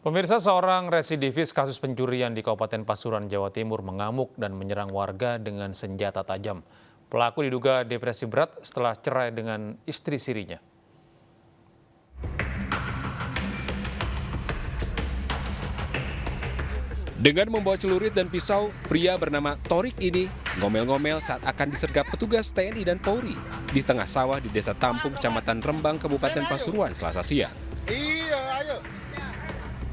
Pemirsa, seorang residivis kasus pencurian di Kabupaten Pasuruan, Jawa Timur mengamuk dan menyerang warga dengan senjata tajam. Pelaku diduga depresi berat setelah cerai dengan istri sirinya. Dengan membawa celurit dan pisau, pria bernama Torik ini ngomel-ngomel saat akan disergap petugas TNI dan Polri di tengah sawah di Desa Tampung, Kecamatan Rembang, Kabupaten Pasuruan, Selasa siang.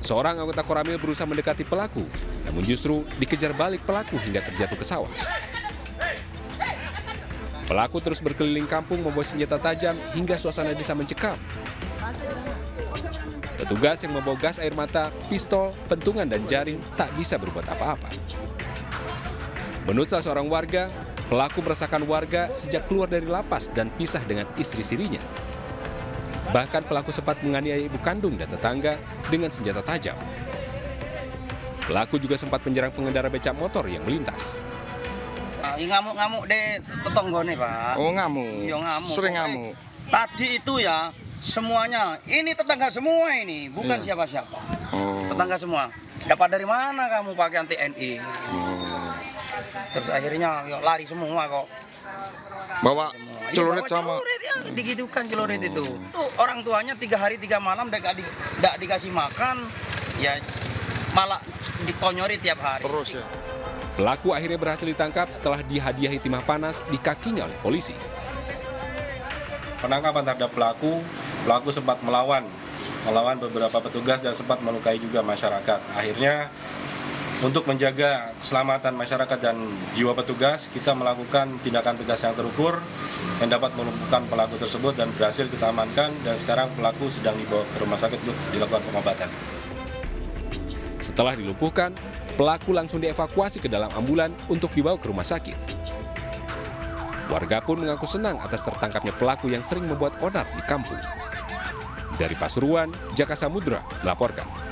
Seorang anggota Koramil berusaha mendekati pelaku, namun justru dikejar balik pelaku hingga terjatuh ke sawah. Pelaku terus berkeliling kampung membawa senjata tajam hingga suasana desa mencekam. Petugas yang membawa gas air mata, pistol, pentungan, dan jaring tak bisa berbuat apa-apa. Menurut salah seorang warga, pelaku meresahkan warga sejak keluar dari lapas dan pisah dengan istri sirinya. Bahkan pelaku sempat menganiaya ibu kandung dan tetangga dengan senjata tajam. Pelaku juga sempat menyerang pengendara becak motor yang melintas. Ngamuk-ngamuk deh tetonggone, Pak. Oh, ngamuk. Iya, ngamuk. Sering ngamuk. Tadi itu ya semuanya, ini tetangga semua ini, bukan Iya. siapa-siapa. Oh. Tetangga semua. Dapat dari mana kamu pakai TNI? Oh. Terus akhirnya yuk, lari semua kok. Bawa Semua. celurit Bawa sama. celurit ya, digitukan celurit itu. Tuh orang tuanya 3 hari 3 malam nggak dikasih makan, ya malah dikonyori tiap hari. Terus ya. Pelaku akhirnya berhasil ditangkap setelah dihadiahi timah panas di kakinya oleh polisi. Penangkapan terhadap pelaku sempat melawan beberapa petugas dan sempat melukai juga masyarakat. Akhirnya untuk menjaga keselamatan masyarakat dan jiwa petugas, kita melakukan tindakan tegas yang terukur yang dapat melumpuhkan pelaku tersebut dan berhasil kita amankan, dan sekarang pelaku sedang dibawa ke rumah sakit untuk dilakukan pengobatan. Setelah dilumpuhkan, pelaku langsung dievakuasi ke dalam ambulan untuk dibawa ke rumah sakit. Warga pun mengaku senang atas tertangkapnya pelaku yang sering membuat onar di kampung. Dari Pasuruan, Jaka Samudra melaporkan.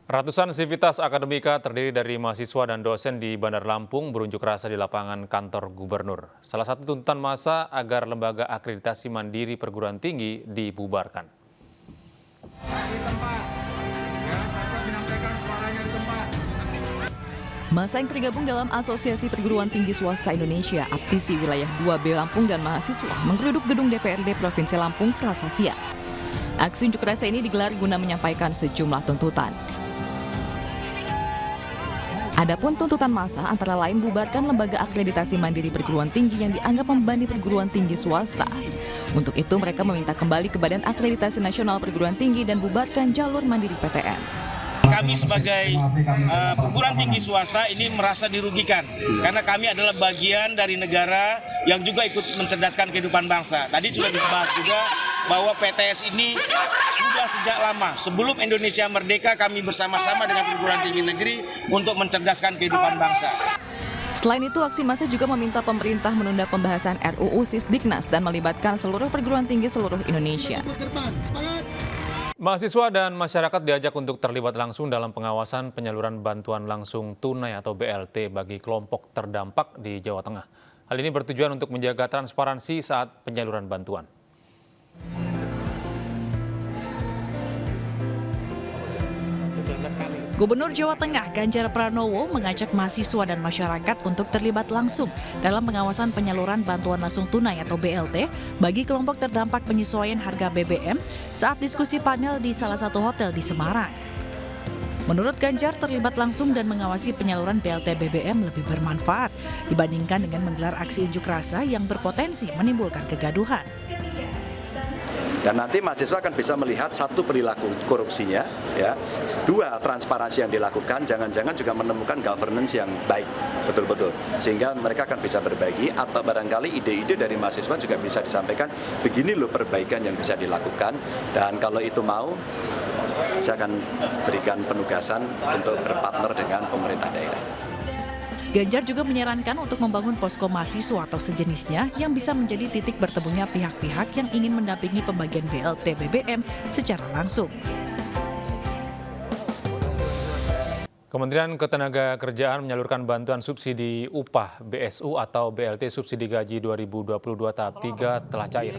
Ratusan sivitas akademika terdiri dari mahasiswa dan dosen di Bandar Lampung berunjuk rasa di lapangan kantor gubernur. Salah satu tuntutan massa agar lembaga akreditasi mandiri perguruan tinggi dibubarkan. Massa yang tergabung dalam Asosiasi Perguruan Tinggi Swasta Indonesia, APTISI Wilayah 2B Lampung dan mahasiswa menggeruduk gedung DPRD Provinsi Lampung Selasa siang. Aksi unjuk rasa ini digelar guna menyampaikan sejumlah tuntutan. Adapun tuntutan massa antara lain bubarkan lembaga akreditasi mandiri perguruan tinggi yang dianggap membebani perguruan tinggi swasta. Untuk itu mereka meminta kembali ke Badan Akreditasi Nasional Perguruan Tinggi dan bubarkan jalur mandiri PTN. Kami sebagai perguruan tinggi swasta ini merasa dirugikan karena kami adalah bagian dari negara yang juga ikut mencerdaskan kehidupan bangsa. Tadi sudah dibahas juga bahwa PTS ini sudah sejak lama sebelum Indonesia merdeka kami bersama-sama dengan perguruan tinggi negeri untuk mencerdaskan kehidupan bangsa. Selain itu, aksi massa juga meminta pemerintah menunda pembahasan RUU Sisdiknas dan melibatkan seluruh perguruan tinggi seluruh Indonesia. Mahasiswa dan masyarakat diajak untuk terlibat langsung dalam pengawasan penyaluran bantuan langsung tunai atau BLT bagi kelompok terdampak di Jawa Tengah. Hal ini bertujuan untuk menjaga transparansi saat penyaluran bantuan. Gubernur Jawa Tengah Ganjar Pranowo mengajak mahasiswa dan masyarakat untuk terlibat langsung dalam pengawasan penyaluran bantuan langsung tunai atau BLT bagi kelompok terdampak penyesuaian harga BBM saat diskusi panel di salah satu hotel di Semarang. Menurut Ganjar, terlibat langsung dan mengawasi penyaluran BLT BBM lebih bermanfaat dibandingkan dengan menggelar aksi unjuk rasa yang berpotensi menimbulkan kegaduhan. Dan nanti mahasiswa akan bisa melihat satu perilaku korupsinya, ya, dua transparansi yang dilakukan, jangan-jangan juga menemukan governance yang baik, betul-betul, sehingga mereka akan bisa berbagi atau barangkali ide-ide dari mahasiswa juga bisa disampaikan. Begini loh perbaikan yang bisa dilakukan, dan kalau itu mau, saya akan berikan penugasan untuk berpartner dengan pemerintah daerah. Ganjar juga menyarankan untuk membangun posko mahasiswa atau sejenisnya yang bisa menjadi titik bertemunya pihak-pihak yang ingin mendampingi pembagian BLT BBM secara langsung. Kementerian Ketenagakerjaan menyalurkan bantuan subsidi upah BSU atau BLT subsidi gaji 2022 tahap 3 telah cair.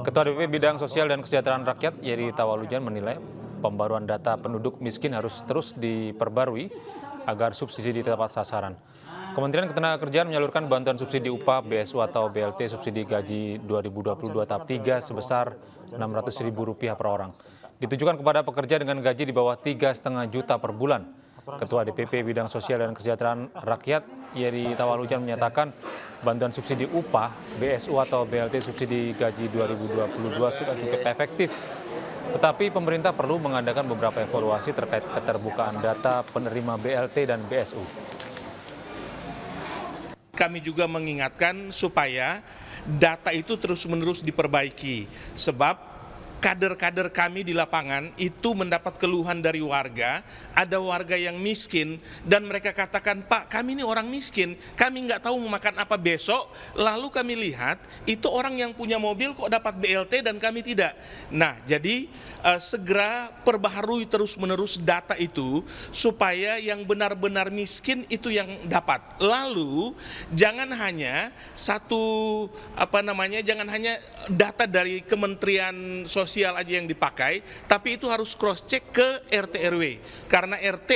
Ketua DPP Bidang Sosial dan Kesejahteraan Rakyat Yeri Tawalujan menilai pembaruan data penduduk miskin harus terus diperbarui agar subsidi tepat sasaran. Kementerian Ketenagakerjaan menyalurkan bantuan subsidi upah, BSU atau BLT subsidi gaji 2022 tahap 3 sebesar Rp600.000 per orang. Ditujukan kepada pekerja dengan gaji di bawah 3,5 juta per bulan. Ketua DPP Bidang Sosial dan Kesejahteraan Rakyat Yeri Tawalujan menyatakan bantuan subsidi upah, BSU atau BLT subsidi gaji 2022 sudah cukup efektif. Tetapi pemerintah perlu mengadakan beberapa evaluasi terkait keterbukaan data penerima BLT dan BSU. Kami juga mengingatkan supaya data itu terus-menerus diperbaiki, sebab kader-kader kami di lapangan itu mendapat keluhan dari warga, ada warga yang miskin dan mereka katakan, Pak, kami ini orang miskin, kami nggak tahu mau makan apa besok, lalu kami lihat itu orang yang punya mobil kok dapat BLT dan kami tidak. Nah, jadi segera perbaharui terus-menerus data itu supaya yang benar-benar miskin itu yang dapat. Lalu jangan hanya jangan hanya data dari Kementerian Sosial aja yang dipakai, tapi itu harus cross check ke RT RW, karena RT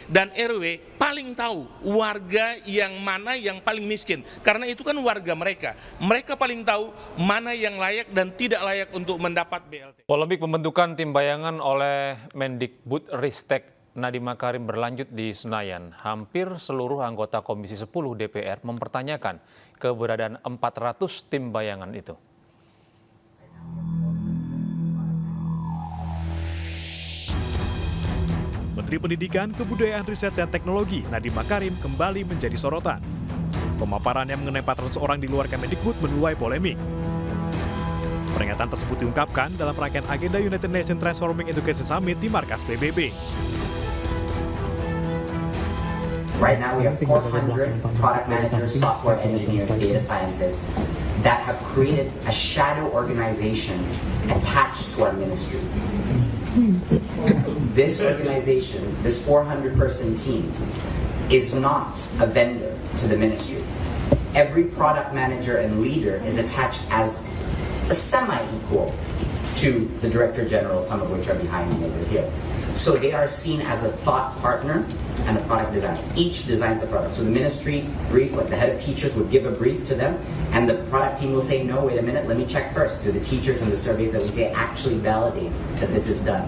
dan RW paling tahu warga yang mana yang paling miskin, karena itu kan warga mereka paling tahu mana yang layak dan tidak layak untuk mendapat BLT. Polemik pembentukan tim bayangan oleh Mendikbudristek Nadiem Makarim berlanjut di Senayan. Hampir seluruh anggota Komisi 10 DPR mempertanyakan keberadaan 400 tim bayangan itu. Menteri Pendidikan, Kebudayaan, Riset, dan Teknologi Nadiem Makarim kembali menjadi sorotan. Pemaparannya mengenai 400 orang di luar Kemendikbud menuai polemik. Peringatan tersebut diungkapkan dalam rangkaian agenda United Nations Transforming Education Summit di markas PBB. Right now we have 400 product managers, software engineers, data scientists that have created a shadow organization attached to our ministry. This organization, this 400-person team, is not a vendor to the ministry. Every product manager and leader is attached as a semi-equal to the Director General, some of which are behind me over here. So they are seen as a thought partner and a product designer. Each designs the product. So the ministry brief, like the head of teachers would give a brief to them, and the product team will say, no, wait a minute, let me check first. Do the teachers and the surveys that we say actually validate that this is done?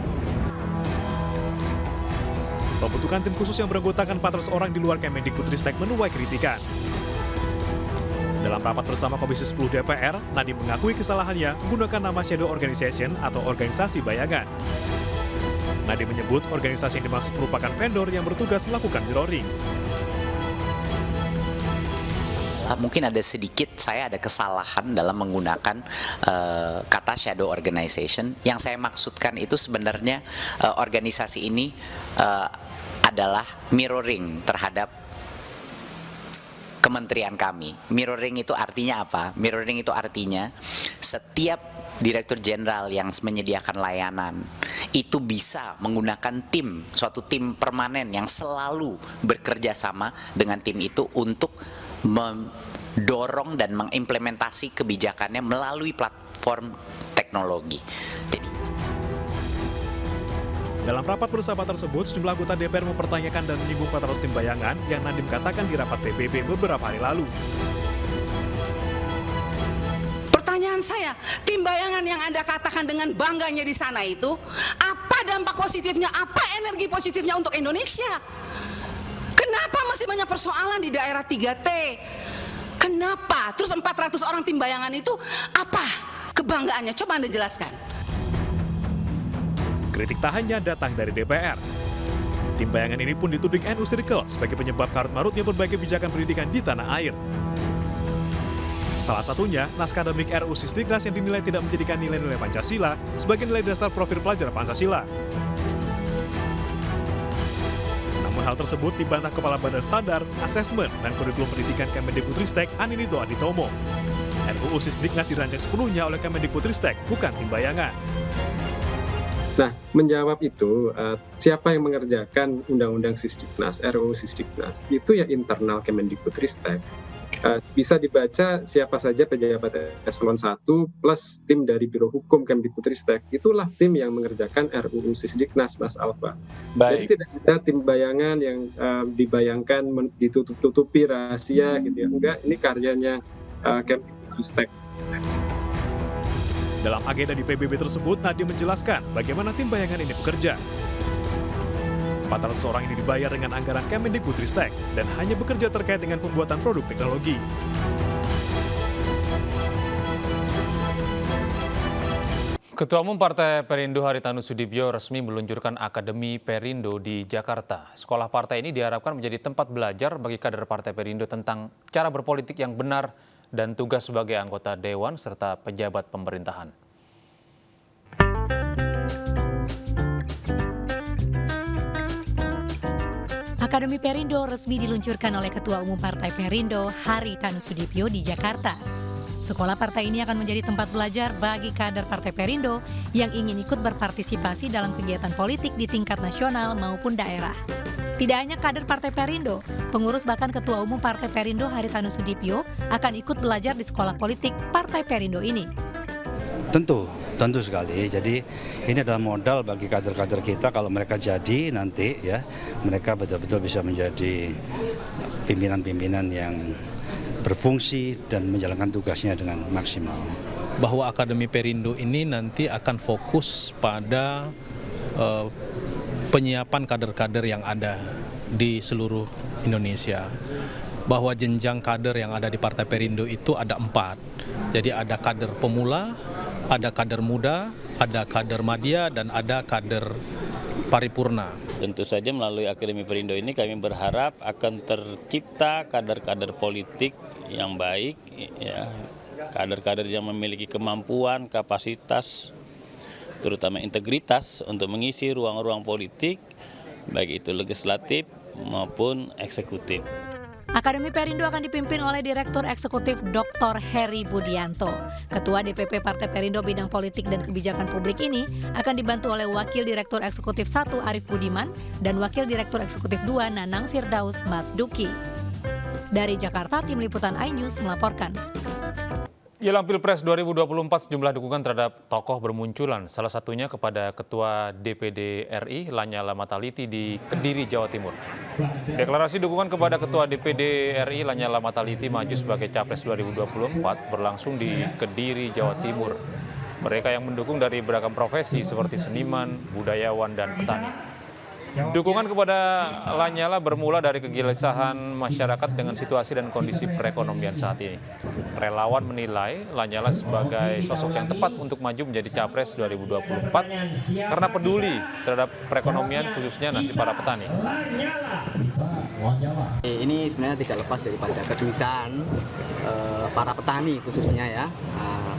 Pembentukan tim khusus yang beranggotakan 400 orang di luar Kemendikbudristek menuai kritikan. Dalam rapat bersama Komisi 10 DPR, Nadiem mengakui kesalahannya menggunakan nama shadow organization atau organisasi bayangan. Nadiem menyebut organisasi yang dimaksud merupakan vendor yang bertugas melakukan mirroring. Mungkin saya ada kesalahan dalam menggunakan kata shadow organization. Yang saya maksudkan itu sebenarnya organisasi ini adalah mirroring terhadap kementerian kami. Mirroring itu artinya apa? Mirroring itu artinya setiap Direktur Jenderal yang menyediakan layanan itu bisa menggunakan suatu tim permanen yang selalu bekerja sama dengan tim itu untuk mendorong dan mengimplementasi kebijakannya melalui platform teknologi. Dalam rapat bersama tersebut, sejumlah anggota DPR mempertanyakan dan menyinggung 400 tim bayangan yang Nadiem katakan di rapat PBB beberapa hari lalu. Pertanyaan saya, tim bayangan yang Anda katakan dengan bangganya di sana itu, apa dampak positifnya, apa energi positifnya untuk Indonesia? Kenapa masih banyak persoalan di daerah 3T? Kenapa? Terus 400 orang tim bayangan itu apa kebanggaannya? Coba Anda jelaskan. Kritik tak hanya datang dari DPR. Tim bayangan ini pun dituding NU Circle sebagai penyebab karut-marutnya berbagai kebijakan pendidikan di tanah air. Salah satunya, naskah akademik RUU Sisdiknas yang dinilai tidak menjadikan nilai-nilai Pancasila sebagai nilai dasar profil pelajar Pancasila. Namun hal tersebut dibantah Kepala Badan Standar, Asesmen, dan Kurikulum Pendidikan Kemendikbudristek Aninito Aditomo. RUU Sisdiknas dirancang sepenuhnya oleh Kemendikbudristek, bukan tim bayangan. Nah, menjawab itu, siapa yang mengerjakan Undang-Undang Sisdiknas, RUU Sisdiknas, itu ya internal Kemendikbudristek. bisa dibaca siapa saja pejabat eselon 1 plus tim dari Biro Hukum Kemdikbudristek. Itulah tim yang mengerjakan RUU Sisdiknas, Mas Alfa. Jadi tidak ada tim bayangan yang dibayangkan ditutup-tutupi rahasia gitu ya. Enggak, ini karyanya Kemdikbudristek. Dalam agenda di PBB tersebut, Nadiem menjelaskan bagaimana tim bayangan ini bekerja. 400 orang ini dibayar dengan anggaran Kemdikbudristek dan hanya bekerja terkait dengan pembuatan produk teknologi. Ketua Umum Partai Perindo Haritanu Sudibyo resmi meluncurkan Akademi Perindo di Jakarta. Sekolah partai ini diharapkan menjadi tempat belajar bagi kader Partai Perindo tentang cara berpolitik yang benar dan tugas sebagai anggota dewan serta pejabat pemerintahan. Akademi Perindo resmi diluncurkan oleh Ketua Umum Partai Perindo Haritanu Sudibyo di Jakarta. Sekolah partai ini akan menjadi tempat belajar bagi kader Partai Perindo yang ingin ikut berpartisipasi dalam kegiatan politik di tingkat nasional maupun daerah. Tidak hanya kader Partai Perindo, pengurus bahkan Ketua Umum Partai Perindo Haritanu Sudibyo akan ikut belajar di sekolah politik Partai Perindo ini. Tentu sekali. Jadi ini adalah modal bagi kader-kader kita kalau mereka jadi nanti ya, mereka betul-betul bisa menjadi pimpinan-pimpinan yang berfungsi dan menjalankan tugasnya dengan maksimal. Bahwa Akademi Perindo ini nanti akan fokus pada penyiapan kader-kader yang ada di seluruh Indonesia. Bahwa jenjang kader yang ada di Partai Perindo itu ada 4. Jadi ada kader pemula, ada kader muda, ada kader madya, dan ada kader paripurna. Tentu saja melalui Akademi Perindo ini kami berharap akan tercipta kader-kader politik yang baik, ya, kader-kader yang memiliki kemampuan, kapasitas, terutama integritas untuk mengisi ruang-ruang politik, baik itu legislatif maupun eksekutif. Akademi Perindo akan dipimpin oleh Direktur Eksekutif Dr. Heri Budianto. Ketua DPP Partai Perindo Bidang Politik dan Kebijakan Publik ini akan dibantu oleh Wakil Direktur Eksekutif 1 Arif Budiman dan Wakil Direktur Eksekutif 2 Nanang Firdaus Masduki. Dari Jakarta, Tim Liputan iNews melaporkan. Jelang Pilpres 2024, sejumlah dukungan terhadap tokoh bermunculan, salah satunya kepada Ketua DPD RI Lanyala Mataliti di Kediri, Jawa Timur. Deklarasi dukungan kepada Ketua DPD RI Lanyala Mataliti maju sebagai Capres 2024 berlangsung di Kediri, Jawa Timur. Mereka yang mendukung dari beragam profesi seperti seniman, budayawan, dan petani. Dukungan kepada Lanyala bermula dari kegelisahan masyarakat dengan situasi dan kondisi perekonomian saat ini. Relawan menilai Lanyala sebagai sosok yang tepat untuk maju menjadi Capres 2024 karena peduli terhadap perekonomian khususnya nasib para petani. Ini sebenarnya tidak lepas daripada kegelisahan para petani khususnya ya.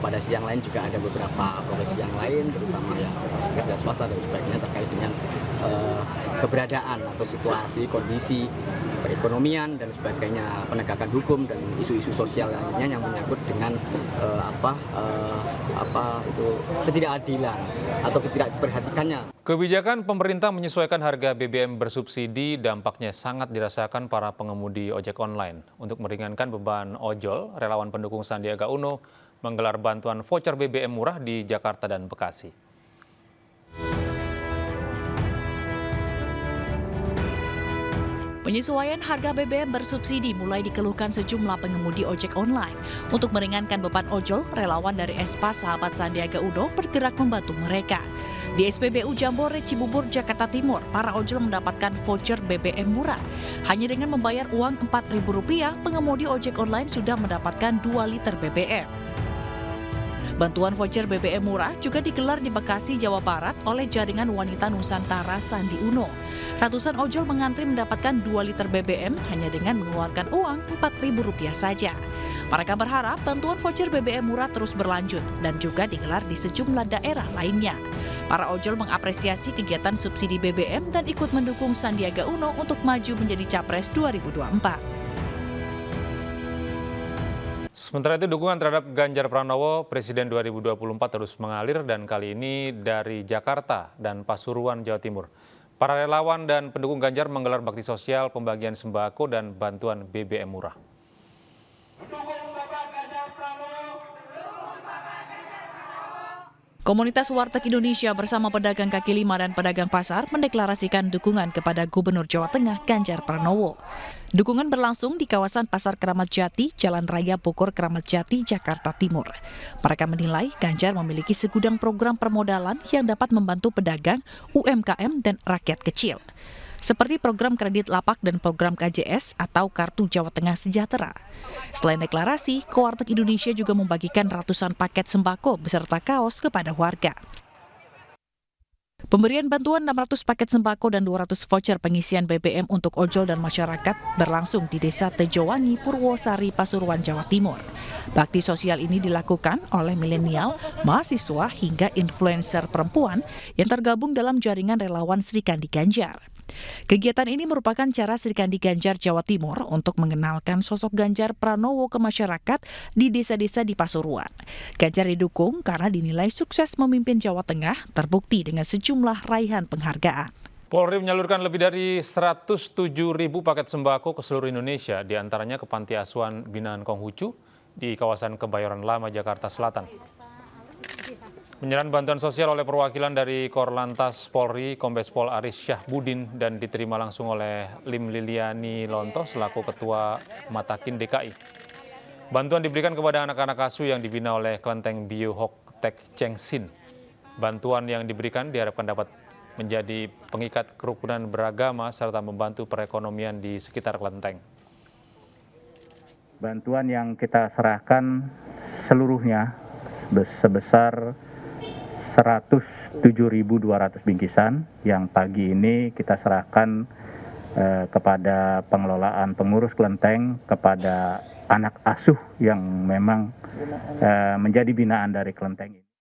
Pada sisi yang lain juga ada beberapa profesi yang lain, terutama ya kerja swasta dan sebagainya terkait dengan keberadaan atau situasi, kondisi perekonomian dan sebagainya, penegakan hukum dan isu-isu sosial lainnya yang menyangkut dengan ketidakadilan atau ketidakperhatikannya. Kebijakan pemerintah menyesuaikan harga BBM bersubsidi dampaknya sangat dirasakan para pengemudi ojek online. Untuk meringankan beban ojol, relawan pendukung Sandiaga Uno menggelar bantuan voucher BBM murah di Jakarta dan Bekasi. Penyesuaian harga BBM bersubsidi mulai dikeluhkan sejumlah pengemudi ojek online. Untuk meringankan beban ojol, relawan dari Espas Sahabat Sandiaga Uno bergerak membantu mereka. Di SPBU Jambore Cibubur, Jakarta Timur, para ojol mendapatkan voucher BBM murah. Hanya dengan membayar uang Rp4.000, pengemudi ojek online sudah mendapatkan 2 liter BBM. Bantuan voucher BBM murah juga digelar di Bekasi, Jawa Barat oleh Jaringan Wanita Nusantara Sandi Uno. Ratusan ojol mengantri mendapatkan 2 liter BBM hanya dengan mengeluarkan uang Rp4.000 saja. Mereka berharap bantuan voucher BBM murah terus berlanjut dan juga digelar di sejumlah daerah lainnya. Para ojol mengapresiasi kegiatan subsidi BBM dan ikut mendukung Sandiaga Uno untuk maju menjadi Capres 2024. Sementara itu dukungan terhadap Ganjar Pranowo Presiden 2024 terus mengalir dan kali ini dari Jakarta dan Pasuruan, Jawa Timur. Para relawan dan pendukung Ganjar menggelar bakti sosial, pembagian sembako dan bantuan BBM murah. Komunitas Warteg Indonesia bersama pedagang kaki lima dan pedagang pasar mendeklarasikan dukungan kepada Gubernur Jawa Tengah Ganjar Pranowo. Dukungan berlangsung di kawasan Pasar Keramat Jati, Jalan Raya Bogor Keramat Jati, Jakarta Timur. Mereka menilai Ganjar memiliki segudang program permodalan yang dapat membantu pedagang, UMKM, dan rakyat kecil. Seperti program kredit lapak dan program KJS atau Kartu Jawa Tengah Sejahtera. Selain deklarasi, Warteg Indonesia juga membagikan ratusan paket sembako beserta kaos kepada warga. Pemberian bantuan 600 paket sembako dan 200 voucher pengisian BBM untuk ojol dan masyarakat berlangsung di Desa Tejowangi, Purwosari, Pasuruan, Jawa Timur. Bakti sosial ini dilakukan oleh milenial, mahasiswa, hingga influencer perempuan yang tergabung dalam jaringan relawan Sri Kandi Ganjar. Kegiatan ini merupakan cara Sri Kandi Ganjar Jawa Timur untuk mengenalkan sosok Ganjar Pranowo ke masyarakat di desa-desa di Pasuruan. Ganjar didukung karena dinilai sukses memimpin Jawa Tengah, terbukti dengan sejumlah raihan penghargaan. Polri menyalurkan lebih dari 107.000 paket sembako ke seluruh Indonesia, diantaranya ke Panti Asuhan Binaan Konghucu di kawasan Kebayoran Lama, Jakarta Selatan. Penyerahan bantuan sosial oleh perwakilan dari Korlantas Polri, Kombes Pol Aris Syahbudin, dan diterima langsung oleh Lim Liliani Lonto selaku Ketua Matakin DKI. Bantuan diberikan kepada anak-anak asuh yang dibina oleh Kelenteng Bio Hok Tek Cheng Sin. Bantuan yang diberikan diharapkan dapat menjadi pengikat kerukunan beragama serta membantu perekonomian di sekitar kelenteng. Bantuan yang kita serahkan seluruhnya sebesar 107.200 bingkisan yang pagi ini kita serahkan kepada pengelolaan pengurus kelenteng, kepada anak asuh yang memang menjadi binaan dari kelenteng ini.